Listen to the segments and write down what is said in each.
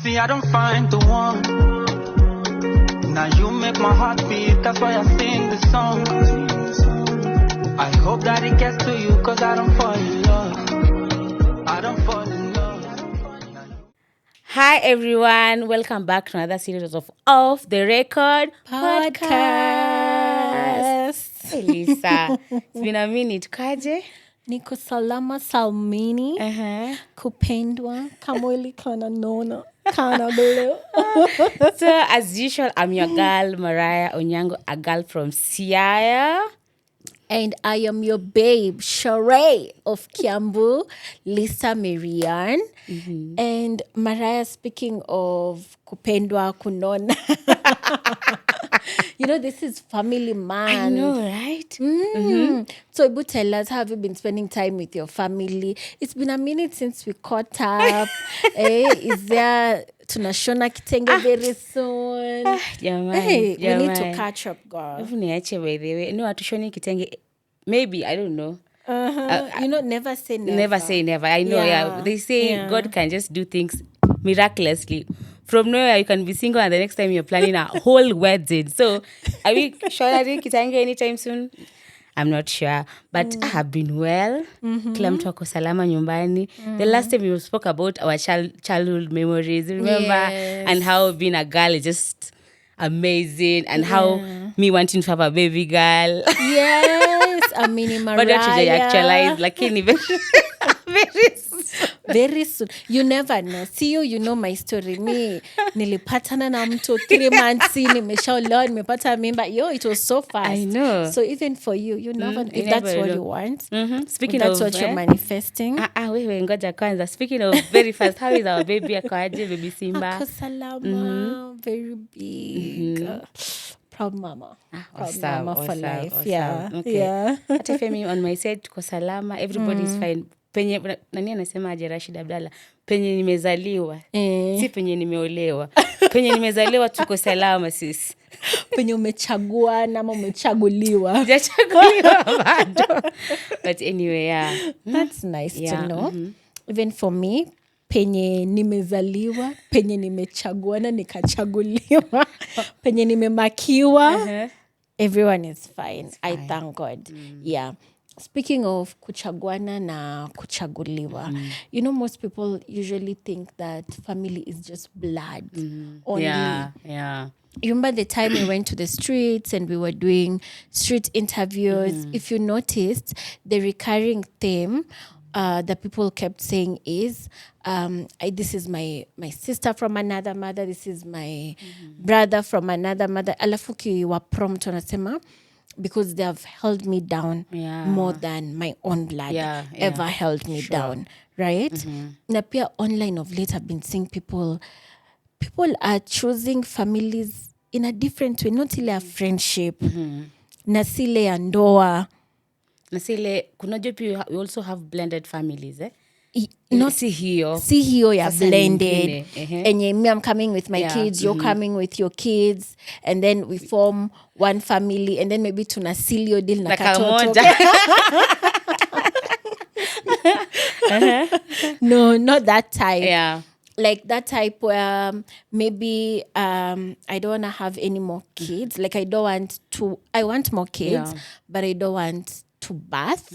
See, I don't find the one. Now you make my heart beat, that's why I sing the song. I hope that it gets to you, cause I don't fall in love. I don't fall in love. Hi everyone, welcome back to another series of Off the Record podcast. Hey Lisa, it's been a minute, kaje? Niko salama salmini, kupendwa, kamwili kana nona, kana blue. So as usual, I'm your girl, Mariah Onyango, a girl from Siaya. And I am your babe, Sheree of Kiambu, Lisa Marianne. And Mariah, speaking of kupendwa, kunona. You know, this is family month. I know, right? So, Ibu, tell us, how have you been spending time with your family? It's been a minute since we caught up. Is there tunashona kitenge very soon? Jamani, We need to catch up, girl. Niache by the way. No, atushoni kitenge. Maybe, I don't know. Never say never. Never say never. I know, yeah. They say God can just do things miraculously. From nowhere, you can be single and the next time you're planning a whole wedding. So, are we showing kitenge anytime soon? I'm not sure. But I have been well. Kila mtu ako salama nyumbani. The last time we spoke about our childhood memories, remember? Yes. And how being a girl is just amazing. And how me wanting to have a baby girl. Yes, I mean, Mariah. But not to actualize, like very soon. You never know. See you know my story. Me, nilipatana na mtu 3 months, nimeshaolewa, nimepata mimba. Yo, it was so fast. I know. So even for you, you never know. If that's what you want. Speaking that's of what you're manifesting. Wewe ngoja kwanza. Speaking of very fast, how is our baby akoaje, baby Simba? Ako salama, very big. Proud mama. Proud mama for life. Yeah. Okay. Yeah. Hata Femi on my side tuko salama, everybody's fine. Penye nani anasema aje Rashid Abdalla, penye nimezaliwa si penye nimeolewa. Penye nimezaliwa tuko salama sis. Penye umechagua na umechaguliwa. Sijachaguliwa bado. But anyway, yeah. That's nice to know. Even for me, penye nimezaliwa, penye nimechagua na nikachaguliwa, penye nimemakiwa, everyone is fine. I thank God. Yeah. Speaking of kuchaguana na kuchaguliwa, you know, most people usually think that family is just blood only. Yeah. You remember the time we went to the streets and we were doing street interviews? If you noticed, the recurring theme that people kept saying is, this is my sister from another mother, this is my brother from another mother. Alafu kiwa prompt wanasema, because they have held me down more than my own blood ever held me down, right? Na pia online of late I've been seeing people are choosing families in a different way, not ile ya friendship, na sile ya ndoa. Na sile kunajua pia we also have blended families, Not si hiyo ya sasa blended. nyingine, And me, I'm coming with my kids, you're coming with your kids, and then we form one family, and then maybe tunasilio deal na katoto. No, not that type. Yeah. Like that type where maybe I don't want to have any more kids. Like I want more kids, but I don't want to birth.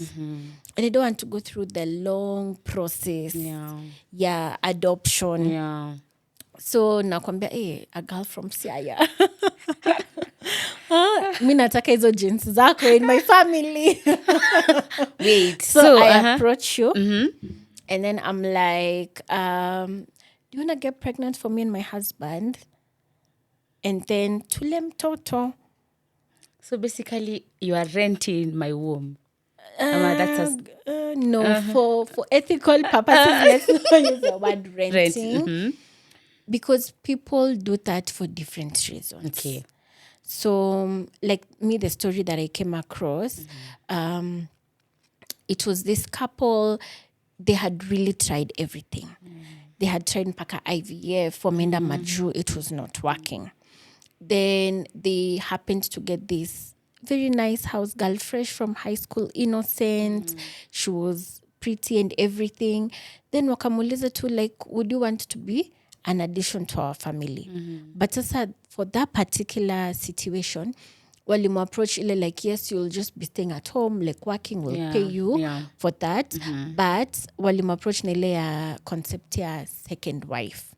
And I don't want to go through the long process. Adoption. So nakwambia, a girl from Siaya. Mi nataka hizo genes zako in my family. Wait. So I approach you and then I'm like, do you want to get pregnant for me and my husband? And then tule mtoto. So basically you are renting my womb. No, for ethical purposes, let's not use the word renting. Because people do that for different reasons. Okay. So, like me, the story that I came across, it was this couple, they had really tried everything. They had tried mpaka IVF, for Menda Maju, it was not working. Then they happened to get this very nice house girl, fresh from high school, innocent. She was pretty and everything. Then wakamuliza tu, like, would you want to be an addition to our family. But for that particular situation, walimu approach ile like, yes, you'll just be staying at home, like working, will pay you for that. But walimu approach na ile ya concept ya second wife.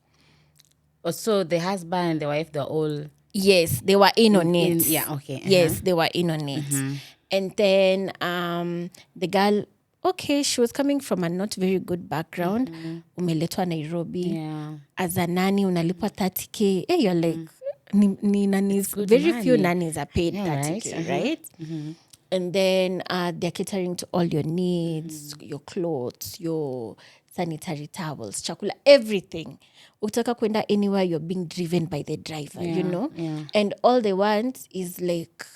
So the husband and the wife, they're all... Yes, they were in on it. Yes, they were in on it. And then the girl, she was coming from a not very good background. Umeletwa Nairobi. As a nanny, unalipwa 30K. Hey, you're like, ni nannies, very money. few nannies are paid 30K, right? And then they're catering to all your needs, your clothes, your sanitary towels, chakula, everything. Utaka kwenda anywhere, you're being driven by the driver, you know? And all they want is like,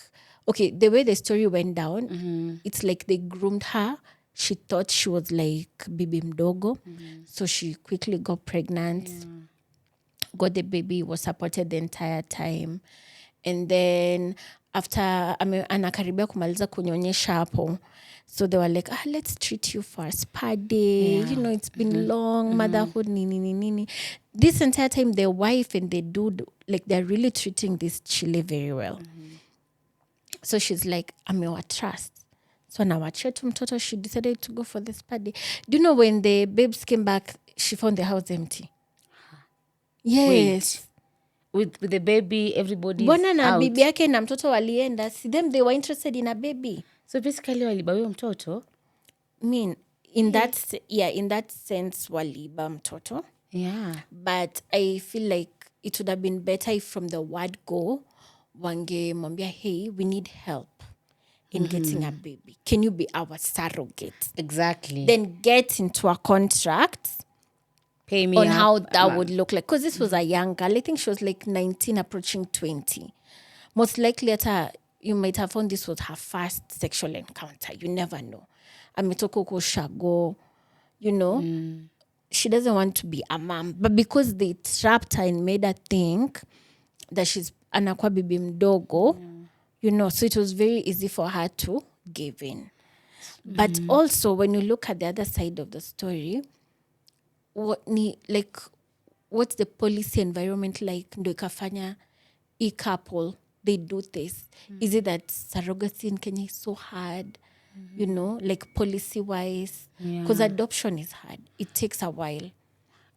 the way the story went down, it's like they groomed her. She thought she was like bibi mdogo. So she quickly got pregnant, got the baby, was supported the entire time. And then after, anakaribia kumaliza kunyonyesha hapo. So they were like, let's treat you for a spa day. You know, it's been long, motherhood, nini. This entire time, the wife and the dude, like, they're really treating this chile very well. So she's like, amewa trust. So nawachia tu mtoto, she decided to go for the spa day. Do you know when the babes came back, she found the house empty? Yes. Wait. With the baby, everybody's Bona na out. bibi yake na mtoto walienda. See them, they were interested in a baby. So basically, waliba huyo mtoto? I mean, in that sense, waliba mtoto. Yeah. But I feel like it would have been better if from the word go, wange mwambia, hey, we need help in getting a baby. Can you be our surrogate? Exactly. Then get into a contract. Pay me on up, how that would look like. Because this was a young girl. I think she was like 19, approaching 20. Most likely, you might have found this was her first sexual encounter. You never know. Ametoko ko shago, you know. She doesn't want to be a mom. But because they trapped her and made her think that she's anakwa bibi mdogo, you know, so it was very easy for her to give in. But also, when you look at the other side of the story, what's the policy environment like? Ndo ikafanya couple, they do this. Is it that surrogacy in Kenya is so hard? You know, like policy-wise? Because adoption is hard. It takes a while.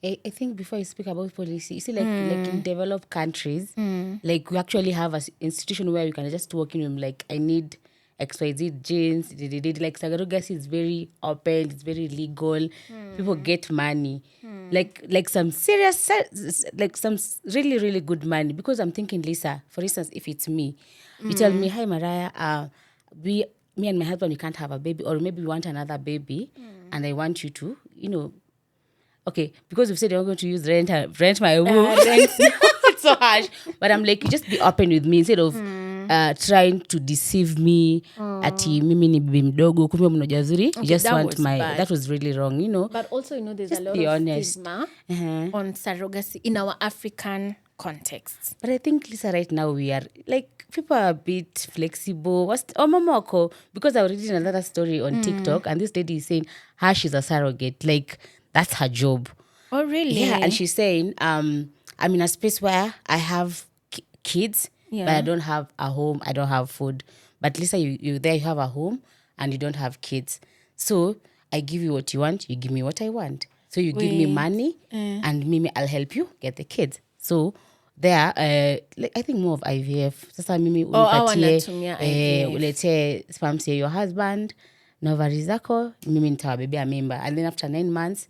I think before you speak about policy, you see, like in developed countries, like we actually have an institution where you can just walk in and like, I need XYZ genes. Like surrogacy is very open, it's very legal. People get money. Like some serious, like some really, really good money. Because I'm thinking, Lisa, for instance, if it's me, you tell me, hi, Mariah, me and my husband, we can't have a baby, or maybe we want another baby, and I want you to, you know, okay, because you've said you're going to use rent my womb. It's so harsh. But I'm like, you just be open with me instead of trying to deceive me. Ati mimi ni bibi mdogo, kumbe mnajazuri. You just want that was really wrong, you know. But also, you know, there's just a lot of stigma on surrogacy in our African context. But I think, Lisa, right now we are like, people are a bit flexible. Momoko, because I read another story on TikTok, and this lady is saying she's a surrogate. Like, that's her job. Oh, really? Yeah, and she's saying, I'm in a space where I have kids, but I don't have a home, I don't have food. But Lisa, you there, you have a home, and you don't have kids. So I give you what you want, you give me what I want. So you give me money, and Mimi, I'll help you get the kids. So there, like, I think more of IVF. Sasa Mimi unipatie, ulete sperms ya your husband, na ovaries zako, Mimi nitawabebea mimba. And then after 9 months,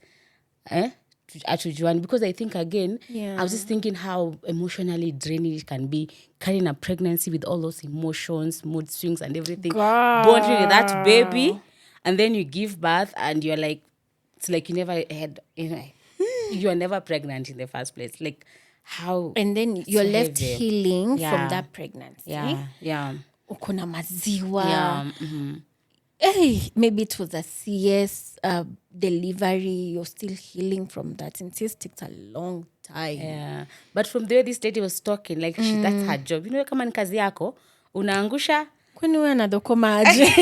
because I think, again, I was just thinking how emotionally draining it can be, carrying a pregnancy with all those emotions, mood swings and everything, bonding with that baby, and then you give birth and you're like, it's like you never had, you know, you are never pregnant in the first place. Like, how? And then you're left healing from that pregnancy. Yeah. Ukona maziwa. Yeah. Hey, maybe it was a CS delivery. You're still healing from that. And CS takes a long time. Yeah. But from the way this lady was talking, like, that's her job. You know, kama ni kazi yako, unaangusha. Kwani wewe anadokoma aje?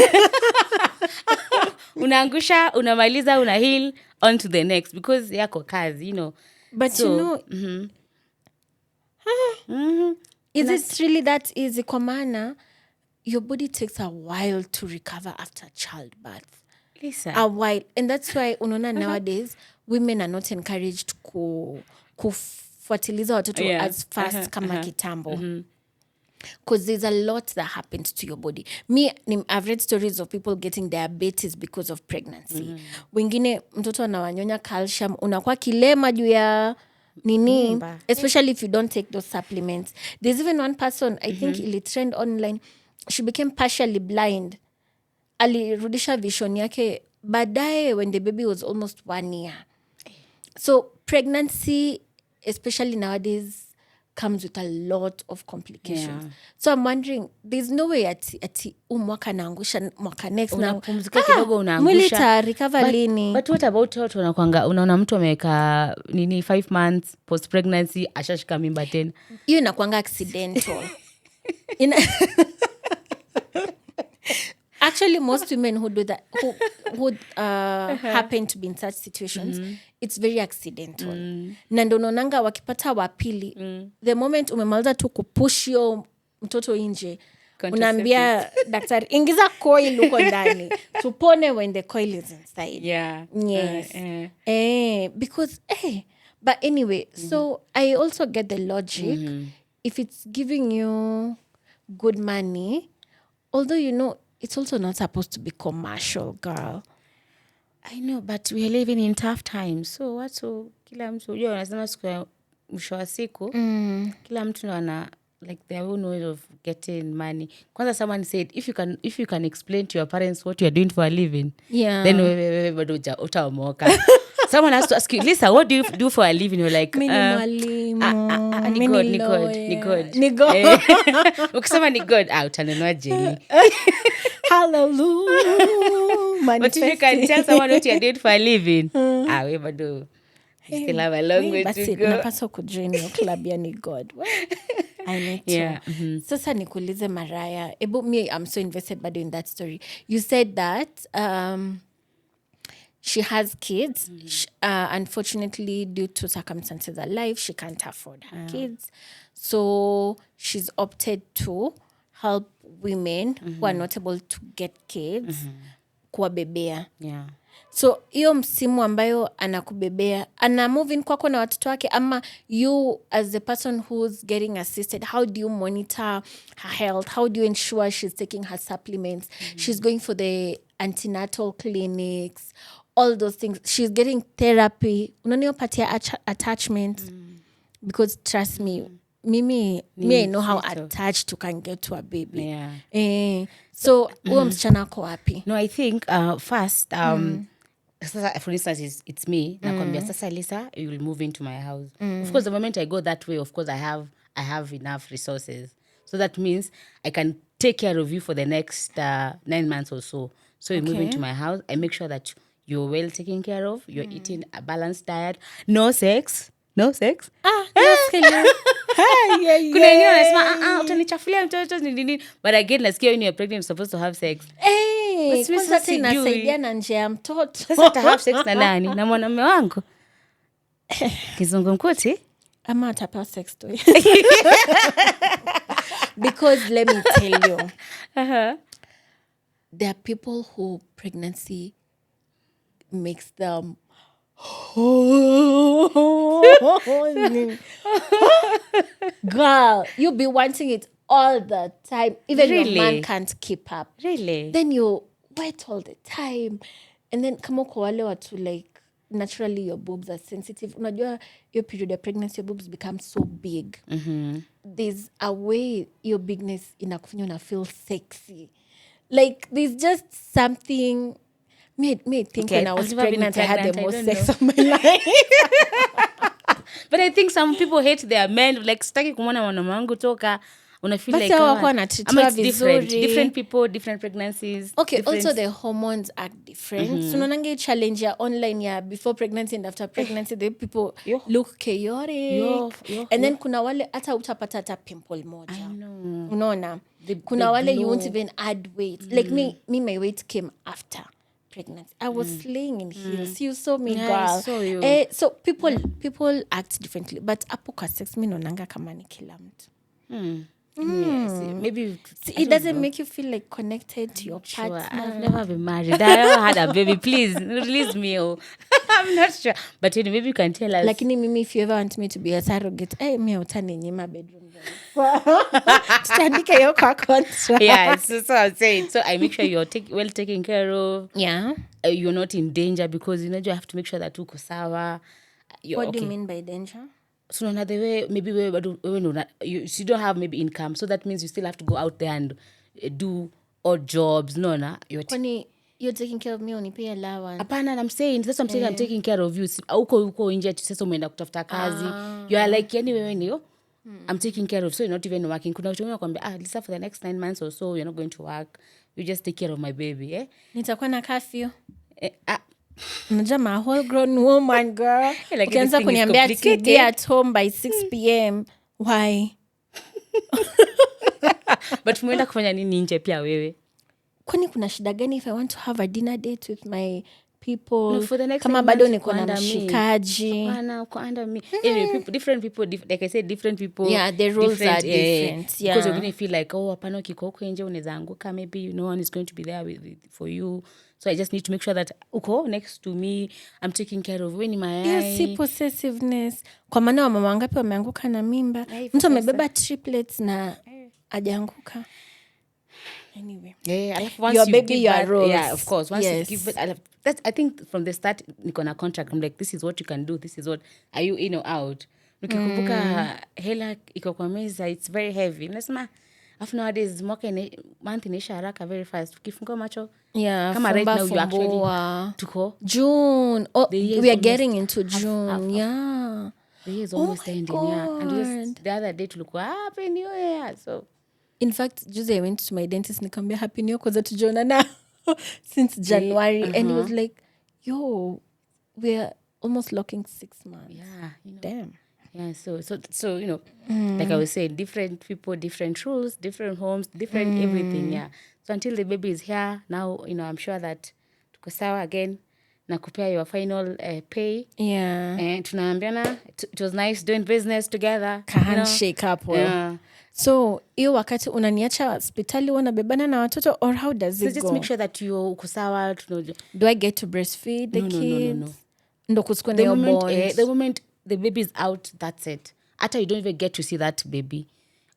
Unaangusha, unamaliza, una heal, on to the next. Because yako kazi, you know. But So, is it really that easy? Kwa maana, your body takes a while to recover after childbirth. Lisa. A while. And that's why unaona nowadays women are not encouraged kufuatiliza watoto as fast kama kitambo. Because there's a lot that happens to your body. I've read stories of people getting diabetes because of pregnancy. Wengine mtoto anawanyonya calcium, unakuwa kilema juu ya nini, especially if you don't take those supplements. There's even one person, I think ili trend online, she became partially blind. Alirudisha vision yake baadaye when the baby was almost 1 year. So pregnancy, especially nowadays, comes with a lot of complications. So I'm wondering, there's no way ati mwaka naangusha mwaka next na unapumzika kidogo unaangusha. Mwili ta recover lini. But what about watu wanakuanga unaona mtu ameweka 5 months post pregnancy ashashika mimba tena. Hiyo inakuanga accidental. Actually, most women who do that, who happen to be in such situations, it's very accidental. Na ndo unaonanga wakipata wapili, the moment umemaliza tu kupush yo mtoto nje, unaambia daktari, ingiza coil uko ndani. Tupone when the coil is inside. Yeah. Yes. Because, but anyway, so I also get the logic. If it's giving you good money, although, it's also not supposed to be commercial, girl. I know, but we are living in tough times. So watu kila mtu unajua wanasema siku ya mwisho wa siku kila mtu ana like their own way of getting money. Kwanza someone said if you can explain to your parents what you are doing for a living, then bado utaomoka. Someone has to ask you, Lisa, what do you do for a living? You're like, ni God. Ukisema ni God, utanunua jeni. Hallelujah. But if you can tell someone what you're doing for a living, we bado still have a long way to go. Napaswa kujoin your club ya ni God. I need to. Yeah. Sasa nikuulize Mariah. I'm so invested bado in that story. You said that she has kids. Unfortunately, due to circumstances of life, she can't afford her kids. So she's opted to help women who are not able to get kids kuwabebea. Yeah. So hiyo msimu ambayo anakubebea, ana move in kwako na watoto wake, ama you as the person who's getting assisted, how do you monitor her health? How do you ensure she's taking her supplements? She's going for the antenatal clinics, all those things. She's getting therapy. Unanipatia attachment. Because trust me, me I know how attached you can get to a baby. Yeah. So msichana ako wapi? No, I think first sasa, for instance, it's me. Nakwambia sasa, Lisa, you will move into my house. Of course, the moment I go that way, of course, I have enough resources. So that means I can take care of you for the next 9 months or so. So you move into my house. I make sure that you're well taken care of. You're eating a balanced diet. No sex. Yes, Kuna wengine wanasema utanichafulia mtoto nini. But again, nasikia when you're pregnant, you're supposed to have sex. Kwanza tena inasaidia na nje ya mtoto. Sasa uta have sex na nani? Na mwanamume wangu? Kizungumkuti? Ama atapewa sex toy. Because let me tell you, there are people who pregnancy makes them girl, you'll be wanting it all the time. Even your man can't keep up. Really? Then you wet all the time. And then kama kwa wale watu like naturally your boobs are sensitive. Unajua your period of pregnancy, your boobs become so big. There's a way your bigness inakufanya una feel sexy. Like there's just something me think when I was pregnant, I had the most sex of my life. But I think some people hate their men. Like, staki kumona mwanaume wangu toka. Una feel like different people, different pregnancies. Okay, different. Also the hormones act different. So nange challenge ya online ya before pregnancy and after pregnancy, the people look chaotic. And then kuna wale hata utapata hata pimple moja. I know. Unaona? Kuna wale you won't even add weight. Like me, my weight came after pregnancy. I was slaying in heels. You saw me, Yeah, girl. I saw you. So people act differently, but hapo kwa sex mi naonanga kama ni kila mtu. Yes, maybe It doesn't make you feel like connected to your partner. I've never been married. I never had a baby. Please release me. I'm not sure, but maybe you can tell us. Lakini mimi, if you ever want me to be a surrogate, mi utaninyima bedroom. Tutandika hiyo kwa contract. Yeah, so I'm saying. So I make sure you're well taken care of. Yeah. You're not in danger because you have to make sure that uko sawa. What do you mean by danger? So another way, maybe you don't have maybe income, so that means you still have to go out there and do odd jobs. You're taking care of me, unipea allowance. Apana, I'm saying that's what I'm saying. I'm taking care of you. Uko nje sasa umeenda kutafuta kazi. You are like wewe ndio. I'm taking care of, so you're not even working. Kuna watu wanakuambia Lisa, for the next 9 months or so you're not going to work. You just take care of my baby, Nitakuwa na curfew. Unajua my whole grown woman, girl. Ukianza kuniambia be at home by 6 p.m. Why? But muenda kufanya nini nje pia wewe? Kwani kuna shida gani if I want to have a dinner date with my people? No, for the next kama bado niko na mshikaji. Uko under me. Anyway, different people, like I said, different people. Yeah, the rules are different. Yeah. Because you're going to feel like, hapana ukiko huko nje unaweza anguka, maybe no one is going to be there for you. So I just need to make sure that uko next to me, I'm taking care of when my yes, si possessiveness. Kwa maana wa mama wangapi wameanguka na mimba. Mtu amebeba triplets na ajaanguka. Anyway. Yeah, once your you baby, give your birth, roles. yeah, of course. Once yes. you give birth, I think from the start, niko na contract. I'm like, this is what you can do. This is what, are you in or out? Nikikumbuka hela iko kwa meza, it's very heavy. Nasema, after nowadays, month inaisha haraka very fast. Ukifungua macho, kama right now you actually tuko June. We are getting into June. Half. Yeah. The year is almost ending. Yeah. And the other day tulikuwa happy new year. So in fact, Tuesday I went to my dentist nikamwambia happy new year because tujiona since January and he was like, yo, we're almost locking 6 months. Yeah, damn. Yeah, so like I was saying, different people, different rules, different homes, different everything. Yeah. So until the baby is here, now I'm sure that tuko sawa again. Nakupea your final pay. Yeah. And tunaambiana, it was nice doing business together. Handshake up. Yeah. So hiyo wakati unaniacha hospitali wanabebana na watoto, or how does it go? So just make sure that uko sawa. Do I get to breastfeed the kids? No. Ndo kusikua na hiyo bond. The moment the baby is out, that's it. Hata you don't even get to see that baby.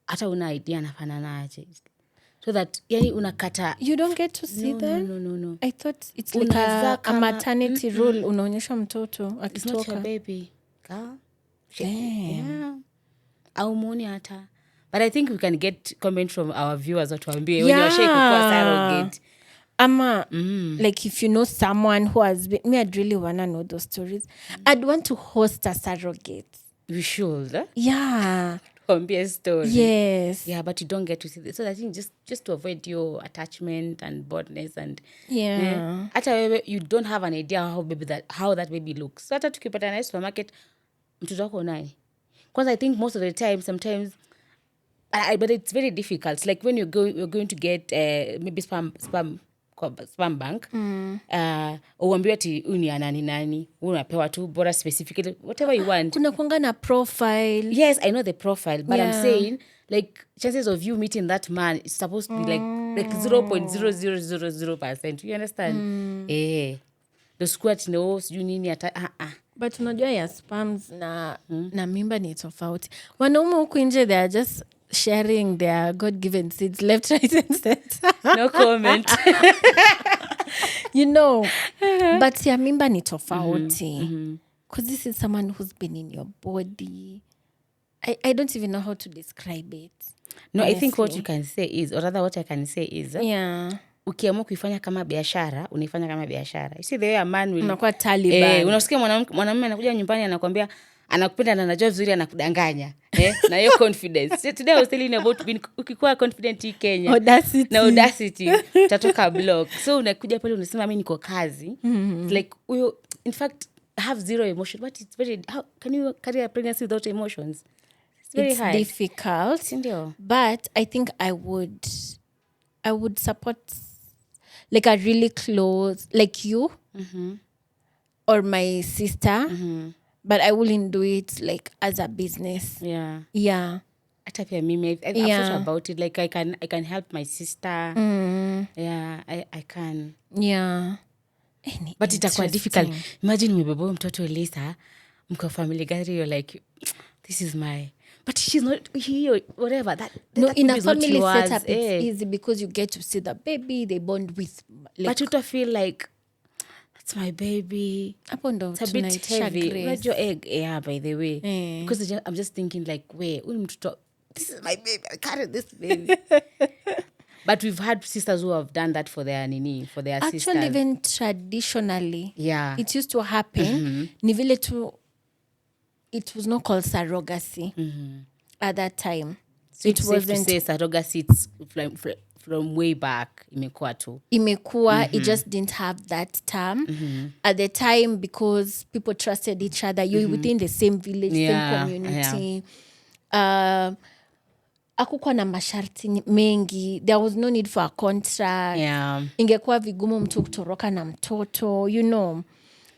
Hata una idea anafanana aje. So that unakata. You don't get to see them? No. I thought it's like a maternity rule. Unaonyesha mtoto akitoka. It's not your baby. Girl. Yeah. Au muoni hata. But I think we can get comment from our viewers watuambie when you're shaking for surrogate. Ama, like if you know someone who has been, I'd really want to know those stories. I'd want to host a surrogate. We should. Yeah. Be a story. Yes. Yeah, but you don't get to see this. So I think just to avoid your attachment and boredness and you don't have an idea how that baby looks. So hata tukipata na supermarket mtoto wako naye. Because I think most of the time, sometimes, but it's very difficult. It's like when you're going to get maybe sperm bank, uambiwa ati uni nani, unapewa tu bora specifically whatever you want. Kuna kuanga na profile. Yes, I know the profile, but I'm saying like chances of you meeting that man is supposed to be like 0.0000%. You understand? The squat no sijui nini hata But unajua ya spams na mimba ni tofauti. Wanaume huku nje they are just sharing their God-given seeds left, right and center. No comment. But ya mimba ni tofauti. Because this is someone who's been in your body. I don't even know how to describe it. No, honestly. I think what you can say is, or rather what I can say is, ukiamua kuifanya kama biashara, unaifanya kama biashara. You see the way a man will... Unakuwa Taliban. Unasikia mwanamume anakuja nyumbani anakuambia, anakupenda na anajua vizuri anakudanganya. Na hiyo confidence. So today I was telling you about ukikuwa confident hii Kenya. Audacity. Utatoka block. So unakuja pale unasema mimi niko kazi. It's like, in fact, have zero emotion. But it's how can you carry a pregnancy without emotions? It's very hard. It's difficult. Sindio. But I think I would support, like a really close, like you or my sister, but I wouldn't do it like as a business. Yeah. Hata pia mimi I've thought about it, like I can help my sister. Yeah, I can. Yeah. But itakuwa difficult. Imagine umebeba mtoto Elisa, mko family gathering, you're like, this is my, but she's not here, whatever. That in a family setup, it's easy because you get to see the baby, they bond with. Like, but you don't feel like, that's my baby. It's a bit heavy. Where's your egg? Yeah, by the way. Because I'm just thinking like, wait, this is my baby. I carry this baby. But we've had sisters who have done that for their sisters. Actually, even traditionally, it used to happen. It was not called surrogacy at that time. So it wasn't to say surrogacy. It's from way back. Imekuwa, it just didn't have that term at the time because people trusted each other. You're within the same village, same community. Hakukuwa na masharti mengi. There was no need for a contract. Ingekuwa vigumu mtu kutoroka na mtoto,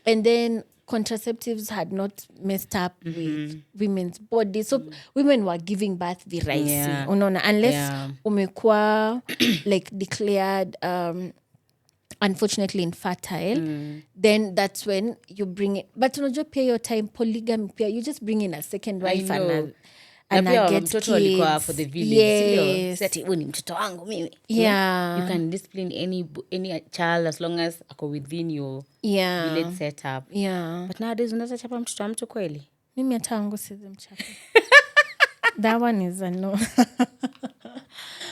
and then contraceptives had not messed up with women's bodies, so women were giving birth virahisi, unaona, unless umekuwa like declared unfortunately infertile, then that's when you bring it. But unajua pia your time polygamy pia, you just bring in a second wife and I get kids. For the village. Yes. Ni mtoto wangu mimi. Yeah. You can discipline any child as long as ako within your village setup. Yeah. But nowadays unaweza chapa mtoto wa mtu kweli? Mimi hata wangu siwezi mchapa. That one is a no.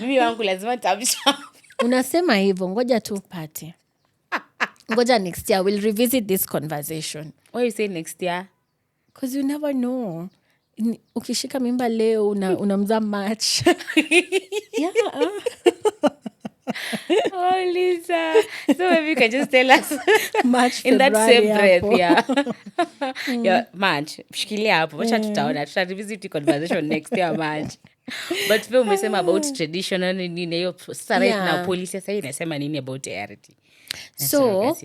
Mimi wangu lazima nitamchapa. Unasema hivyo, ngoja tu upate. Ngoja next year we'll revisit this conversation. Why you say next year? Because you never know. Ukishika mimba leo unamzaa March. Oh, Lisa. So maybe you can just tell us March, in that same breath, hapo. Yeah, March. Shikilia hapo. Wacha tutaona. Tuta-revisit conversation next year, March. But vile umesema about traditional nini hiyo sasa right now policy sasa inasema nini about ART? So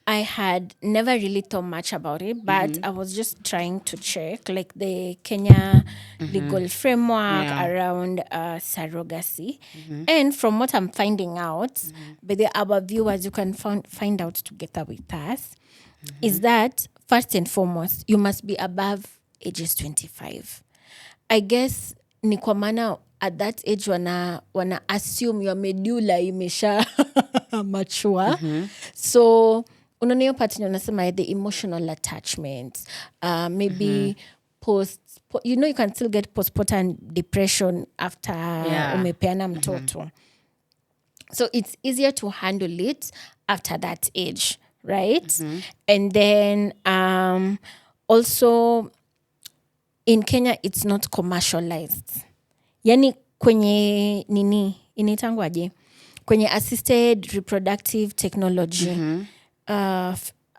I had never really thought much about it, but I was just trying to check like the Kenya legal framework around surrogacy. And from what I'm finding out, but our viewers, you can find out together with us, is that first and foremost, you must be above ages 25. I guess ni kwa maana at that age wana assume your medulla imesha mature. So unaona hiyo part unasema the emotional attachment, maybe you can still get postpartum depression after umepeana mtoto. So it's easier to handle it after that age, right? And then also in Kenya it's not commercialized. Yani kwenye nini inaitangwaje? Kwenye assisted reproductive technology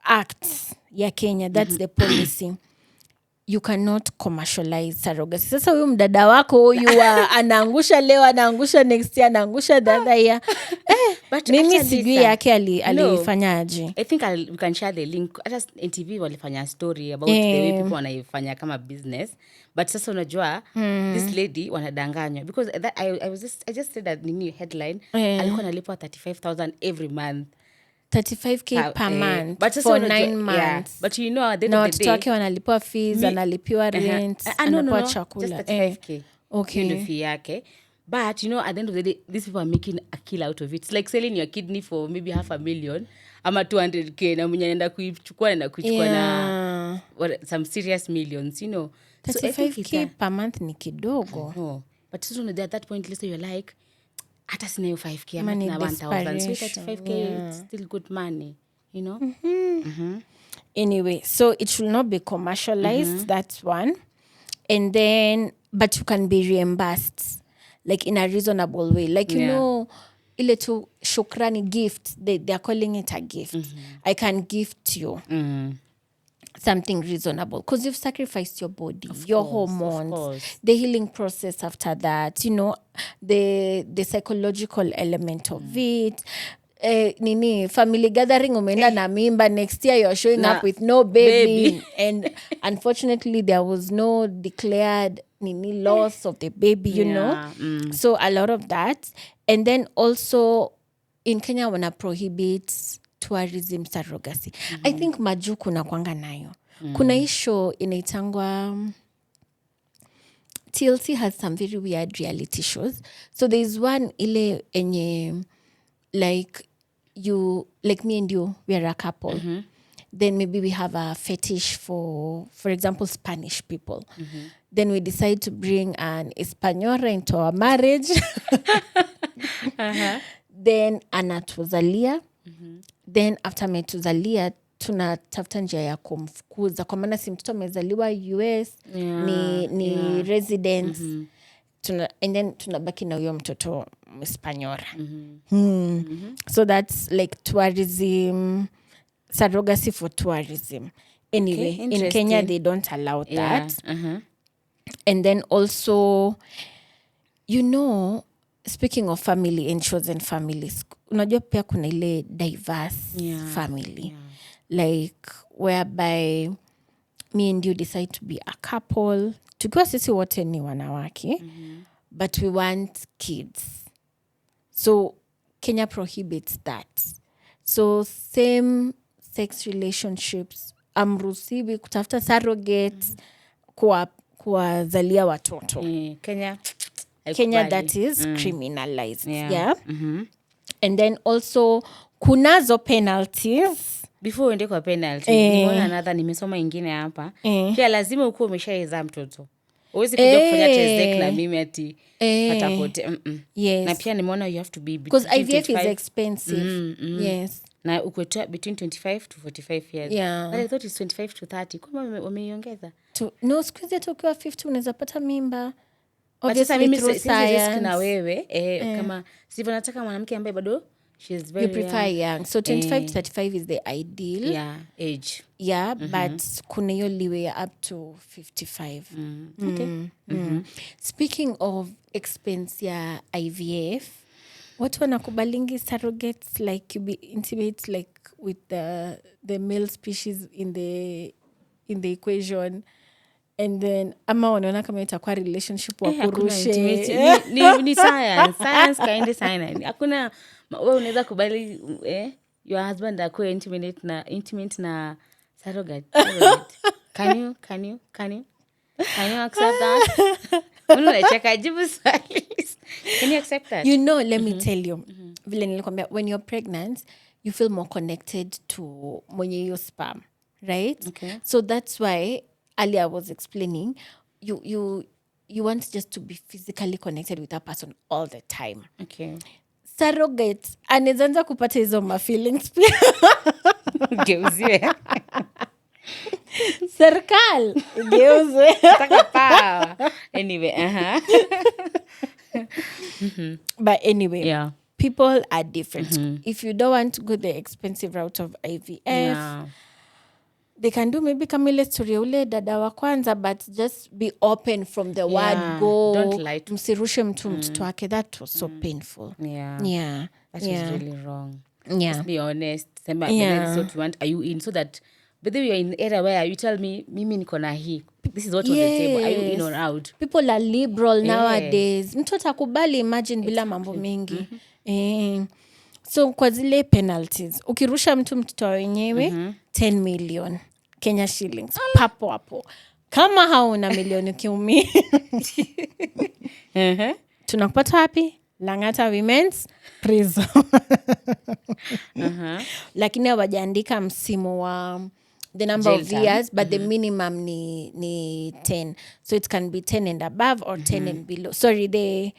acts ya Kenya, that's the policy. You cannot commercialize surrogacy. Sasa huyu mdada wako huyu anaangusha leo, anaangusha next year, anaangusha the other year. But mimi sijui yake alifanyaje. I think we can share the link. Hata NTV walifanya story about the way people wanaifanya kama business. But sasa unajua this lady wanadanganywa because I just said that nini headline alikuwa analipwa 35,000 every month. 35K per month for 9 months. But you know at the end of the day watoto wanalipiwa fees, analipiwa rent, analipiwa chakula. Just 35K. Okay. The fee yake. But you know at the end of the day these people are making a kill out of it. It's like selling your kidney for maybe 500,000 ama 200K na mwenye anaenda kuichukua na some serious millions, 35K per month ni kidogo. No. But so at that point listen you're like hata sina hiyo 5K ama na 1,000, so 35K it's still good money, Anyway, so it should not be commercialized, that's one. And then but you can be reimbursed like in a reasonable way, like ile tu shukrani gift, they are calling it a gift. I can gift you something reasonable because you've sacrificed your body, your hormones, the healing process after that, the psychological element of it. family gathering umeenda na mimba, next year you're showing up with no baby. And unfortunately there was no declared loss of the baby, you know. So a lot of that. And then also in Kenya wanna prohibit tourism surrogacy. I think maju kuna kwanga nayo. Kuna isho inaitangwa TLC has some very weird reality shows. So there's one ile enye like me and you, we are a couple. Then maybe we have a fetish for example, Spanish people. Then we decide to bring an Española into our marriage. Then anatuzalia. Then after metuzalia, tunatafuta njia ya kumfukuza. Kwa maana si mtoto amezaliwa US, ni residence. And then tunabaki na huyo mtoto Espanyora. So that's like tourism, surrogacy for tourism. Anyway, in Kenya they don't allow that. And then also, you know, speaking of family and chosen families, unajua pia kuna ile diverse family. Like whereby me and you decide to be a couple. Tukiwa sisi wote ni wanawake, but we want kids. So Kenya prohibits that. So same sex relationships, amruhusiwi kutafuta surrogates kuwazalia watoto. Kenya that is criminalized. Yeah. And then also kunazo penalties. Before uende kwa penalty, nimeona another nimesoma ingine hapa. Pia lazima ukuwe umeshaizaa mtoto. Huwezi kuja kufanya test na mimi ati patapote. Yes. Na pia nimeona you have to be because IVF is expensive. Yes. Na ukwetua between 25 to 45 years. Yeah. But I thought it's 25 to 30. Kwa wameiongeza? No, squeeze it ukiwa 50 unaweza pata mimba. Obviously mimi si risk na wewe. Kama sivyo nataka mwanamke ambaye bado she's very you prefer young. So 25 to 35 is the ideal age. Yeah, but kuna hiyo liwe up to 55. Okay. Speaking of expense ya IVF, watu wanakubalingi surrogates like you be intimate like with the male species in the equation. And then ama wanaona kama itakuwa relationship wa kurushe. Ni science kind of science. Hakuna wewe unaweza kubali your husband akuwe intimate na surrogate. Can you accept that? Unacheka jibu swali. Can you accept that? You know, let me tell you. Vile nilikwambia, when you're pregnant, you feel more connected to mwenye your sperm, right? Okay. So that's why earlier I was explaining, you want just to be physically connected with that person all the time. Okay. Surrogates anaweza kupata hizo ma feelings pia. Geuziwe. Serikali geuzwe. Taka power. Anyway, But anyway, people are different. If you don't want to go the expensive route of IVF, they can do maybe kama ile story ya ule dada wa kwanza, but just be open from the word go. Don't lie to msirushe mtoto wake. That was so painful. That is really wrong. Just be honest. Sema this is what you want. Are you in? So that whether you're in the era where you tell me mimi niko na hii, this is what on the table. Are you in or out? People are liberal nowadays. Mtu atakubali, imagine bila mambo mengi. So kwa zile penalties, ukirusha mtoto wenyewe 10 million Kenya shillings papo hapo. Kama hauna milioni kiumi tunakupata wapi? Langata Women's Prison. Lakini hawajaandika msimu wa the number of years, but the minimum ni 10. So it can be 10 and above or 10 and below. Sorry, the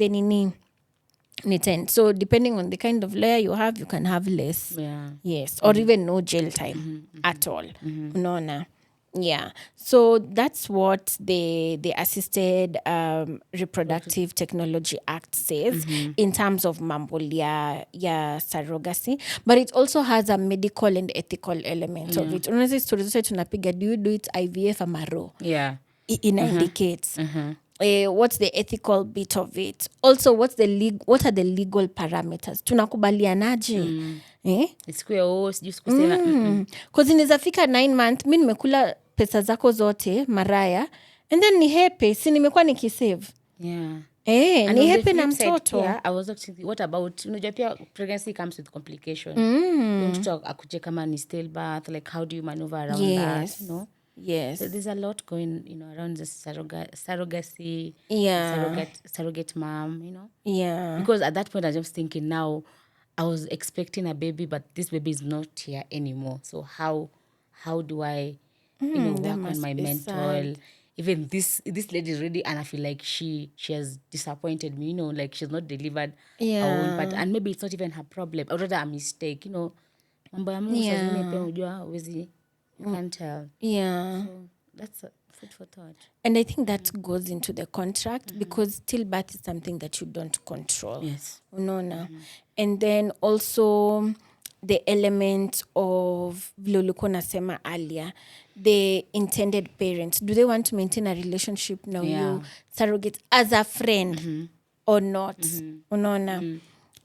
ni 10. So depending on the kind of layer you have, you can have less. Yes, or even no jail time at all. Unaona? Yeah. So that's what the Assisted Reproductive Technology Act says in terms of mambo ya surrogacy. But it also has a medical and ethical element of it. Unaweza stories zote tunapiga, do you do it IVF ama raw? It indicates. what's the ethical bit of it? Also, what are the legal parameters? Tunakubalianaje? Sijui sikusema. Cause inaweza fika 9 months mi nimekula pesa zako zote maraya and then ni hepe si nimekuwa nikisave. Yeah. Ni hepe na mtoto. I was actually, what about, unajua pia pregnancy comes with complications. Mtoto akuje kama ni stillbirth, like how do you maneuver around that, you know? Yes. So there's a lot going, around the surrogacy, surrogate mom, Yeah. Because at that point I was just thinking now, I was expecting a baby, but this baby is not here anymore. So how do I, work on my mental? Sad. Even this lady is ready, and I feel like she has disappointed me. Like she's not delivered her own, but and maybe it's not even her problem, or rather a mistake. Mambo ya Mungu saa zingine pia unajua huwezi, you can't tell. Yeah. So that's food for thought. And I think that goes into the contract because stillbirth is something that you don't control. Yes. Unaona. And then also the element of vile ulikuwa nasema earlier, the intended parents. Do they want to maintain a relationship now? You surrogate as a friend or not? Unaona.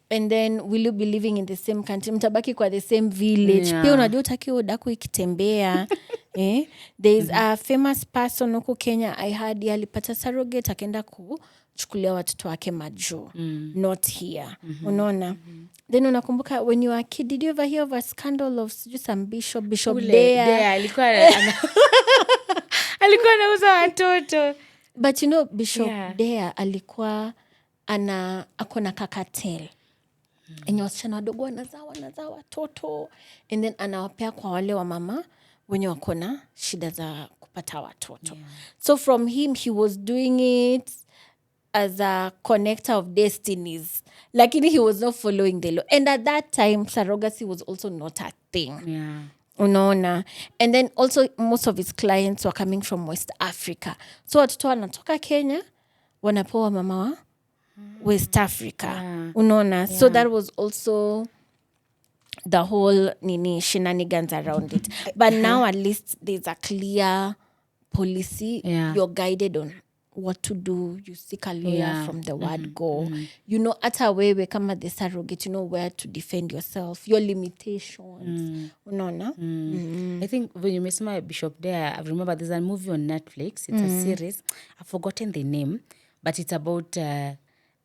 And then will you be living in the same country? Mtabaki kwa the same village. Pia unajua utaki udaku ikitembea. There's a famous person huko Kenya I heard alipata surrogate akaenda kuchukulia watoto wake majuu. Not here. Unaona. Then unakumbuka when you were a kid, did you ever hear of a scandal of some bishop there? Alikuwa anauza watoto. But Bishop there alikuwa akona kakatel. Enye wasichana wadogo wanazaa watoto and then anawapea kwa wale wa mama wenye wakona shida za kupata watoto. So from him he was doing it as a connector of destinies. Lakini he was not following the law. And at that time surrogacy was also not a thing. Yeah. Unaona. And then also most of his clients were coming from West Africa. So watoto wanatoka Kenya wanapewa mama wa West Africa. Unaona. So that was also the whole shenanigans around it. But now at least there's a clear policy. You're guided on what to do. You seek a lawyer from the word go. Hata wewe kama the surrogate, you know where to defend yourself, your limitations. Unaona? I think when you mentioned my bishop there, I remember there's a movie on Netflix. It's a series. I've forgotten the name, but it's about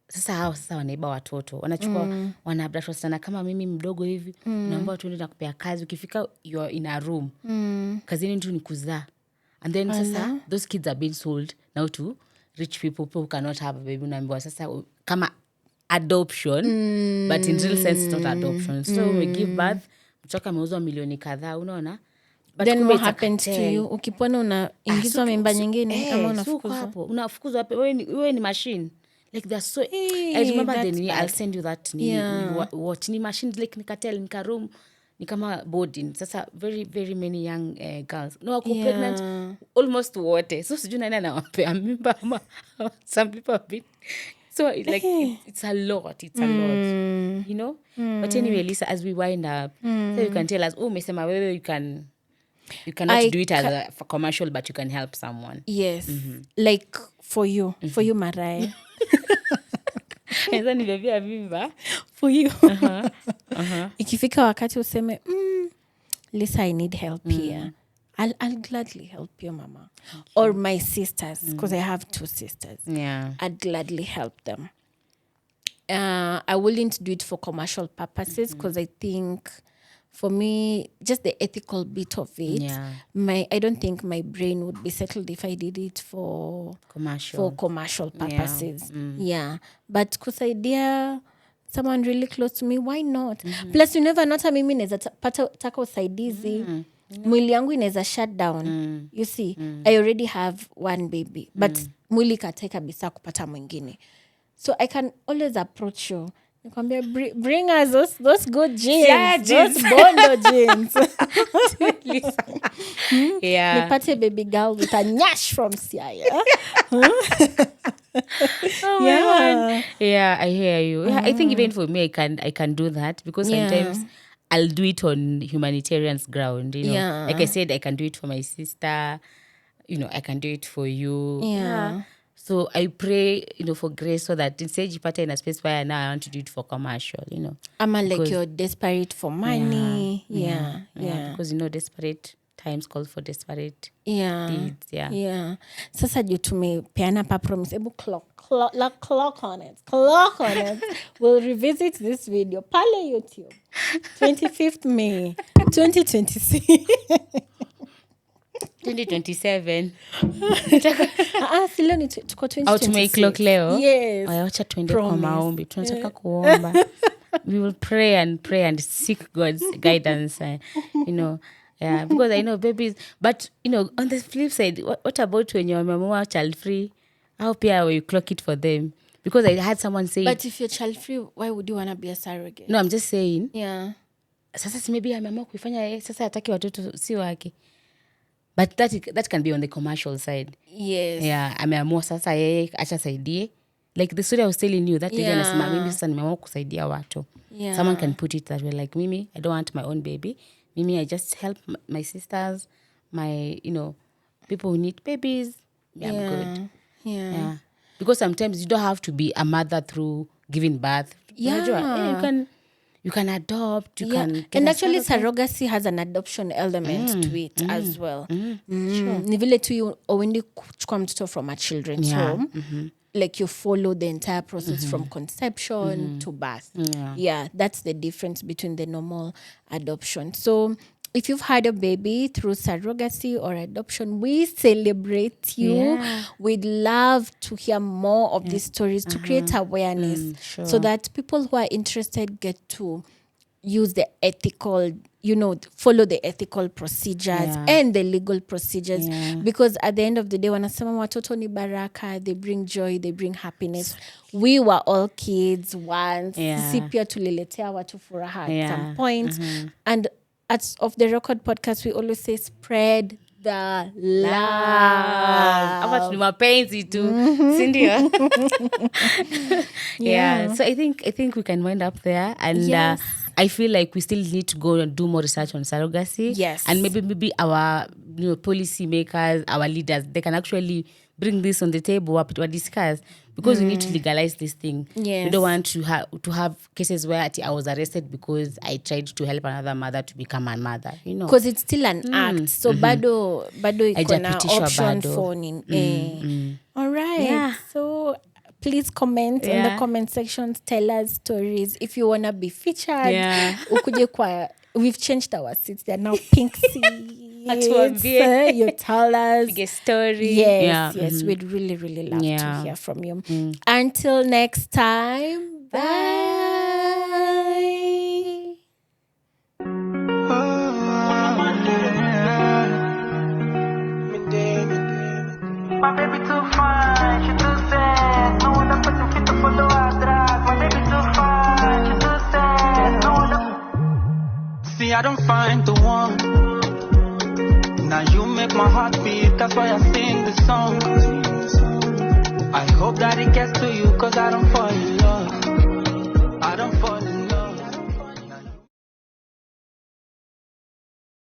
sasa wanaiba watoto. Wanachukua wanabrush wasichana kama mimi mdogo hivi. Unaambiwa tuende na kupea kazi. Ukifika you're in a room. Kazini tu ni kuzaa. And then sasa those kids are being sold now to rich people who cannot have a baby. Unaambiwa sasa kama adoption, but in real sense it's not adoption. So we give birth, mtoto ameuzwa milioni kadhaa, unaona? But then what happens to you? Ukipona unaingizwa mimba nyingine ama unafukuzwa? Hapo unafukuzwa hapo. Wewe ni machine. Like they're so I remember I'll send you that what ni machines like nika room ni kama boarding. Sasa very very many young girls wako pregnant almost wote. So sijui nani anawapea mimba ama some people have been. So like it's a lot. But anyway, Lisa, as we wind up, so you can tell us, umesema wewe you cannot do it as a commercial, but you can help someone. Yes. Like for you Mariah. Eza nibebea mimba for you. Ikifika wakati useme Lisa, I need help here. I'll gladly help you, mama. Or my sisters, because I have 2 sisters. Yeah. I'd gladly help them. I wouldn't do it for commercial purposes because I think for me, just the ethical bit of it, I don't think my brain would be settled if I did it for commercial purposes. But because idea someone really close to me, why not? Plus you never know, mimi neza taka usaidizi. Mwili yangu inaweza shut down. You see, I already have one baby, but mwili katai kabisa kupata mwingine. So I can always approach you. Nikwambia bring us those good genes, those bondo genes. Nipate baby girl with a nyash from Siaya. Oh my God. Yeah, I hear you. I think even for me, I can do that because sometimes I'll do it on humanitarian ground. Like I said, I can do it for my sister. I can do it for you. So I pray, for grace so that instead you put in a space where now I want to do it for commercial, Like Because- you're desperate for money. Yeah. Because, desperate times call for desperate Yeah. deeds. Yeah. Yeah. Sasa juu tumepeana pa promise. Ebu clock on it. We'll revisit this video. Pale YouTube. 25th May 2026. 2027. Silo ni tuko 2026. Au tumeiclock leo. Yes. Wacha tuende kwa maombi. Tunataka kuomba. We will pray and seek God's guidance. Yeah, because I know babies, but on the flip side, what about when you're mama child free? How pia will you clock it for them? Because I had someone say, but if you're child free, why would you want to be a surrogate? No, I'm just saying. Yeah. Sasa si maybe ameamua kuifanya sasa hataki watoto si wake. But that can be on the commercial side. Yes. Yeah, ameamua sasa yeye acha saidie. Like the story I was telling you, that lady anasema mimi sasa nimeamua kusaidia watu. Yeah. Someone can put it that way, like Mimi, I don't want my own baby. Mimi, I just help my sisters, my, people who need babies. Yeah, I'm good. Yeah. Because sometimes you don't have to be a mother through giving birth. Yeah. Unajua, you can adopt, you can get and a actually surrogate. surrogacy has an adoption element to it as well. Sure. Ni vile tu uendi kuchukua mtoto from a children's home. Like you follow the entire process from conception to birth. Yeah, that's the difference between the normal adoption. So if you've had a baby through surrogacy or adoption, we celebrate you. Yeah. We'd love to hear more of these stories to create awareness so that people who are interested get to use the ethical, follow the ethical procedures and the legal procedures. Because at the end of the day, wanasema watoto ni baraka, they bring joy, they bring happiness. We were all kids once. Sisi pia tuliletea watu furaha at some point. And at Off the Record podcast, we always say spread the love. Hapa ni mapenzi tu. Si ndio? Yeah. So I think we can wind up there. And I feel like we still need to go and do more research on surrogacy. Yes. And maybe our policy makers, our leaders, they can actually bring this on the table up to discuss, because we need to legalize this thing. Yes. We don't want to have cases where I was arrested because I tried to help another mother to become a mother. Because it's still an act. So bado iko na Haijapitishwa option bado. for nini. All right. Yeah. So please comment in the comment sections. Tell us stories. If you want to be featured, ukuje kwa, we've changed our seats. They're now pink seats. You tell us. Big story. Yes, yes. We'd really, really love to hear from you. Until next time, bye. My baby too fine, she too sad. No one person fit to follow her drag. My baby too fine, she too sad. No one. See, I don't find the one. Now you make my heart beat. That's why I sing this song. I hope that it gets to you, 'cause I don't fall